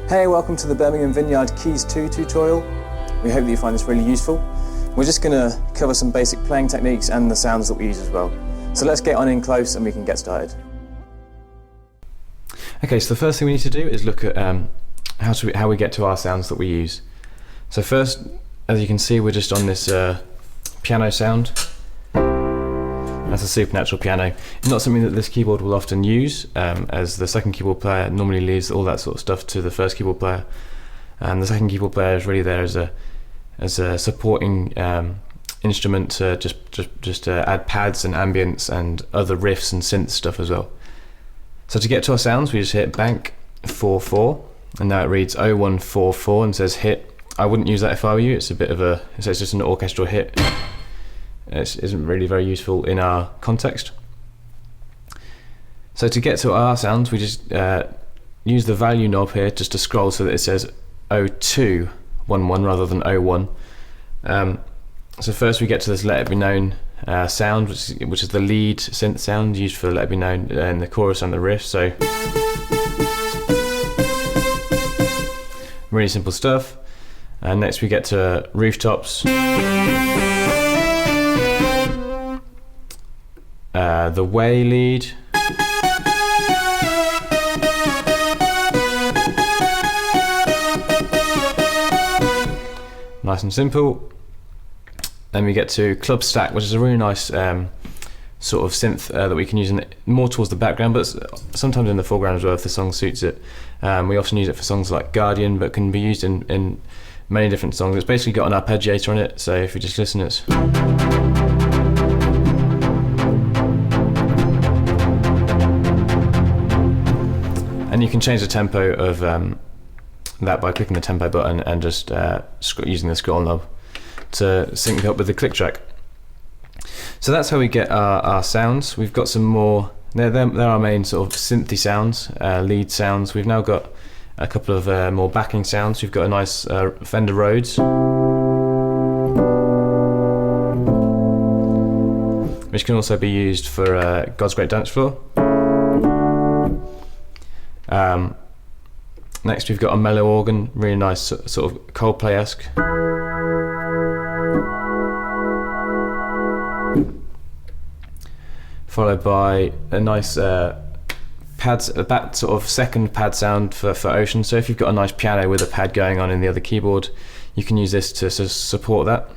Hey, welcome to the Birmingham Vineyard Keys 2 tutorial. We hope that you find this really useful. We're just going to cover some basic playing techniques and the sounds that we use as well. So let's get on in close and we can get started. Okay, so the first thing we need to do is look at how we get to our sounds that we use. So first, as you can see, we're just on this piano sound. That's a supernatural piano. It's not something that this keyboard will often use, as the second keyboard player normally leaves all that sort of stuff to the first keyboard player, and the second keyboard player is really there as a supporting instrument to just add pads and ambience and other riffs and synth stuff as well. So to get to our sounds, we just hit bank 4/4, and now it reads 0144 and says hit. I wouldn't use that if I were you. It's a bit of it's just an orchestral hit. It isn't really very useful in our context. So to get to our sounds, we just use the value knob here just to scroll so that it says 0211 rather than 01. So first we get to this Let It Be Known sound, which is the lead synth sound used for Let It Be Known in the chorus and the riff. So really simple stuff. And next we get to rooftops. The way lead. Nice and simple. Then we get to club stack, which is a really nice sort of synth that we can use more towards the background, but sometimes in the foreground as well if the song suits it. We often use it for songs like Guardian, but can be used in many different songs. It's basically got an arpeggiator on it, so if you just listen, it's and you can change the tempo of that by clicking the tempo button and just using the scroll knob to sync up with the click track. So that's how we get our sounds. We've got some more, they're our main sort of synthy sounds, lead sounds. We've now got a couple of more backing sounds. We've got a nice Fender Rhodes, which can also be used for God's Great Dance Floor. Next we've got a mellow organ, really nice sort of Coldplay-esque. Followed by a nice that sort of second pad sound for Ocean. So if you've got a nice piano with a pad going on in the other keyboard, you can use this to support that.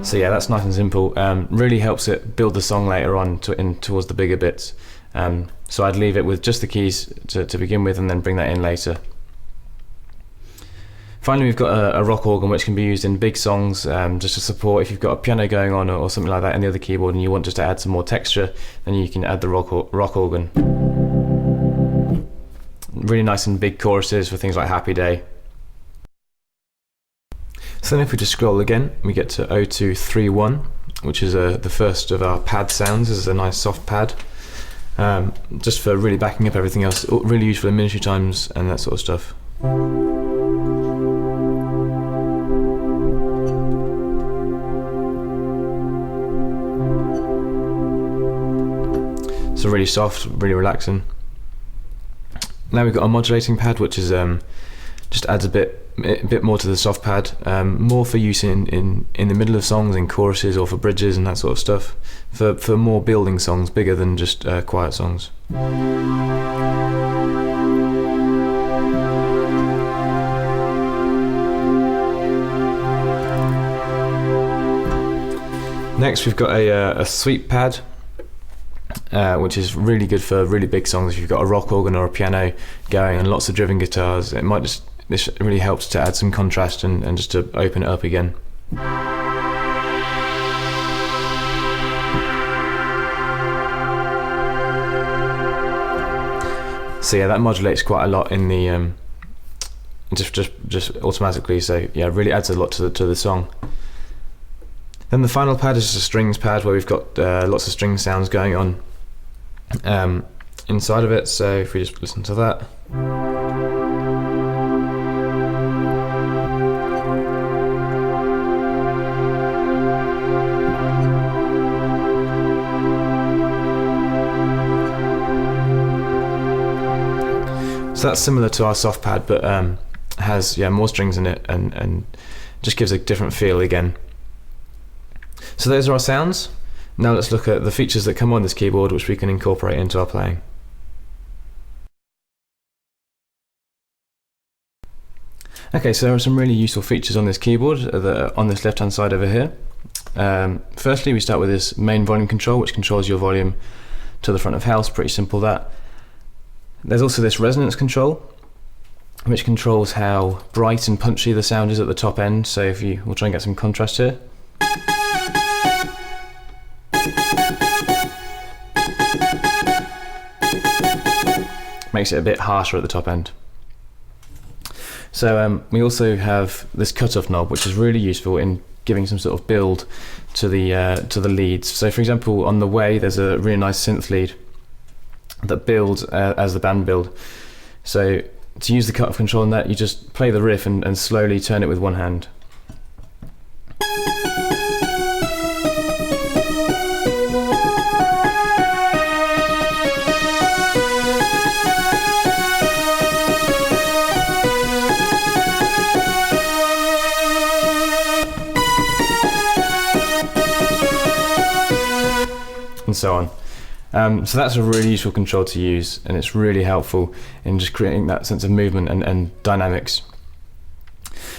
So yeah, that's nice and simple. Really helps it build the song later on towards the bigger bits. So I'd leave it with just the keys to begin with and then bring that in later. Finally, we've got a rock organ which can be used in big songs just to support if you've got a piano going on or something like that in the other keyboard and you want just to add some more texture, then you can add the rock organ. Really nice and big choruses for things like Happy Day. So then if we just scroll again, we get to 0231, which is the first of our pad sounds. This is a nice soft pad, just for really backing up everything else. Really useful in ministry times and that sort of stuff. So really soft, really relaxing. Now we've got a modulating pad, which is just adds a bit more to the soft pad, more for use in the middle of songs, in choruses or for bridges and that sort of stuff, for more building songs, bigger than just quiet songs. Next we've got a sweep pad, which is really good for really big songs. If you've got a rock organ or a piano going and lots of driven guitars, this really helps to add some contrast and just to open it up again. So yeah, that modulates quite a lot in the just automatically. So yeah, it really adds a lot to the song. Then the final pad is just a strings pad where we've got lots of string sounds going on inside of it. So if we just listen to that. So that's similar to our soft pad, but has more strings in it and just gives a different feel again. So those are our sounds. Now let's look at the features that come on this keyboard which we can incorporate into our playing. Okay, so there are some really useful features on this keyboard that are on this left hand side over here. Firstly, we start with this main volume control, which controls your volume to the front of house. Pretty simple, that. There's also this resonance control, which controls how bright and punchy the sound is at the top end. So we'll try and get some contrast here. Makes it a bit harsher at the top end. So we also have this cutoff knob, which is really useful in giving some sort of build to the leads. So for example, on the way there's a really nice synth lead that builds as the band build. So to use the cutoff control on that, you just play the riff and slowly turn it with one hand. And so on. So that's a really useful control to use, and it's really helpful in just creating that sense of movement and dynamics.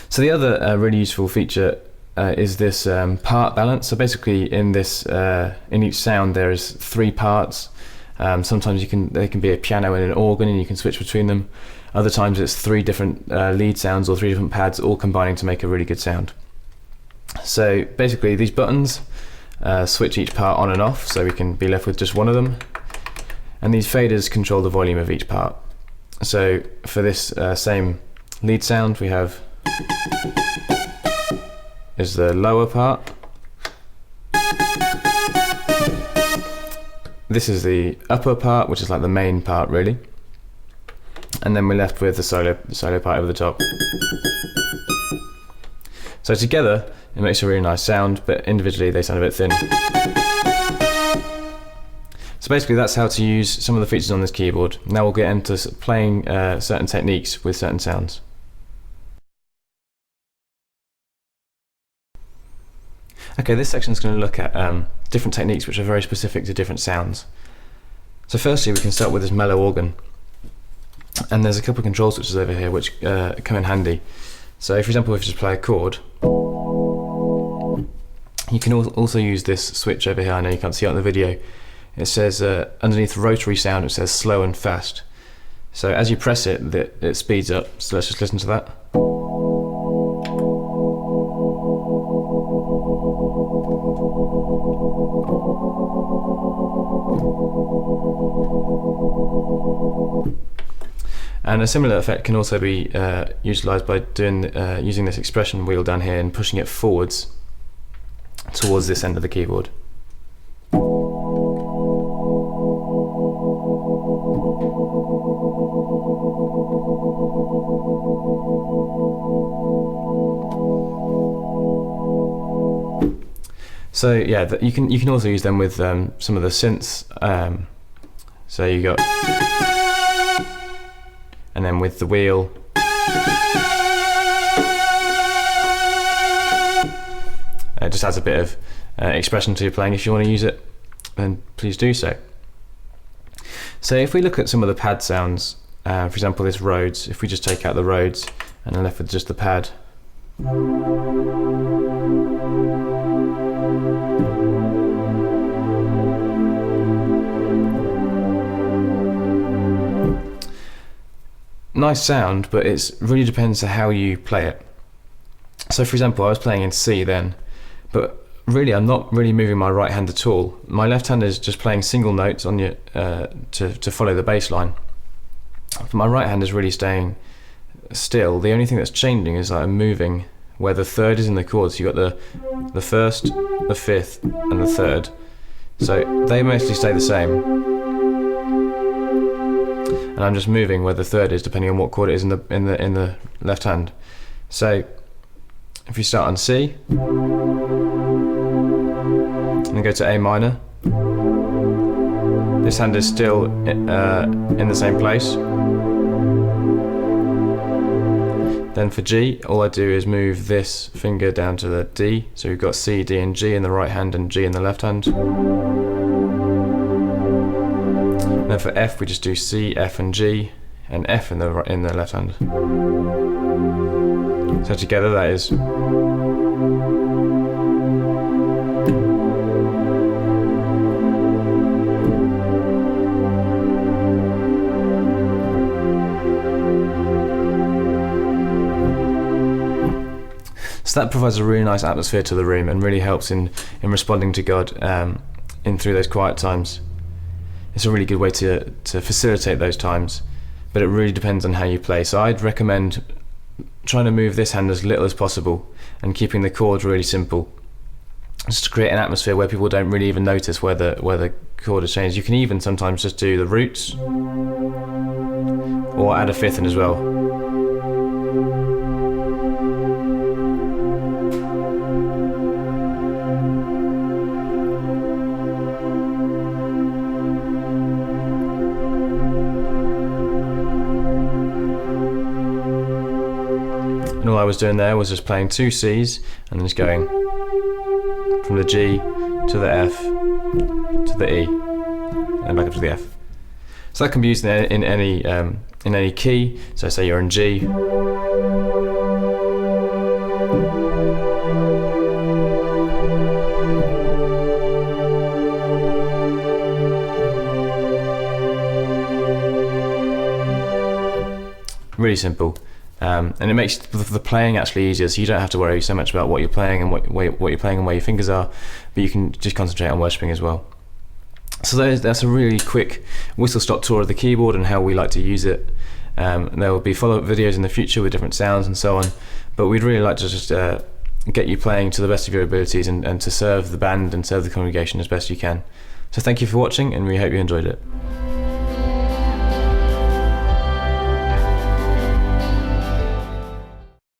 So the other really useful feature is this part balance. So basically in each sound there is 3 parts. Sometimes they can be a piano and an organ and you can switch between them. Other times it's 3 different lead sounds or 3 different pads all combining to make a really good sound. So basically these buttons switch each part on and off, so we can be left with just one of them, and these faders control the volume of each part. So for this same lead sound, we have is the lower part, this is the upper part, which is like the main part really, and then we're left with the solo part over the top. So together it makes a really nice sound, but individually they sound a bit thin. So basically that's how to use some of the features on this keyboard. Now we'll get into playing certain techniques with certain sounds. Okay, this section is going to look at different techniques which are very specific to different sounds. So firstly we can start with this mellow organ. And there's a couple of control switches over here which come in handy. So for example, if you just play a chord, you can also use this switch over here. I know you can't see it on the video. It says underneath rotary sound, it says slow and fast. So as you press it, it speeds up. So let's just listen to that. And a similar effect can also be utilised by using this expression wheel down here and pushing it forwards towards this end of the keyboard. So yeah, you can also use them with some of the synths. So you got, and then with the wheel. It just adds a bit of expression to your playing. If you want to use it, then please do so. So if we look at some of the pad sounds, for example this Rhodes, if we just take out the Rhodes and are left with just the pad. Nice sound, but it really depends on how you play it. So for example, I was playing in C then, but really I'm not really moving my right hand at all. My left hand is just playing single notes on your to follow the bass line. But my right hand is really staying still. The only thing that's changing is that I'm moving where the third is in the chord. So you've got the first, the fifth, and the third. So they mostly stay the same. And I'm just moving where the third is depending on what chord it is in the left hand. So if you start on C and go to A minor, this hand is still in the same place. Then for G, all I do is move this finger down to the D. So we've got C, D and G in the right hand and G in the left hand. And then for F, we just do C, F and G, and F in the left hand. So together that is. So that provides a really nice atmosphere to the room and really helps in responding to God in through those quiet times. It's a really good way to facilitate those times, but it really depends on how you play. So I'd recommend trying to move this hand as little as possible and keeping the chords really simple, just to create an atmosphere where people don't really even notice where the chord has changed. You can even sometimes just do the roots or add a fifth in as well. And all I was doing there was just playing 2 C's and then just going from the G to the F to the E and back up to the F. So that can be used in any key. So say you're in G, really simple. And it makes the playing actually easier, so you don't have to worry so much about what you're playing and what you're playing and where your fingers are, but you can just concentrate on worshipping as well. So that's a really quick whistle-stop tour of the keyboard and how we like to use it. There will be follow-up videos in the future with different sounds and so on, but we'd really like to just get you playing to the best of your abilities and to serve the band and serve the congregation as best you can. So thank you for watching, and we hope you enjoyed it.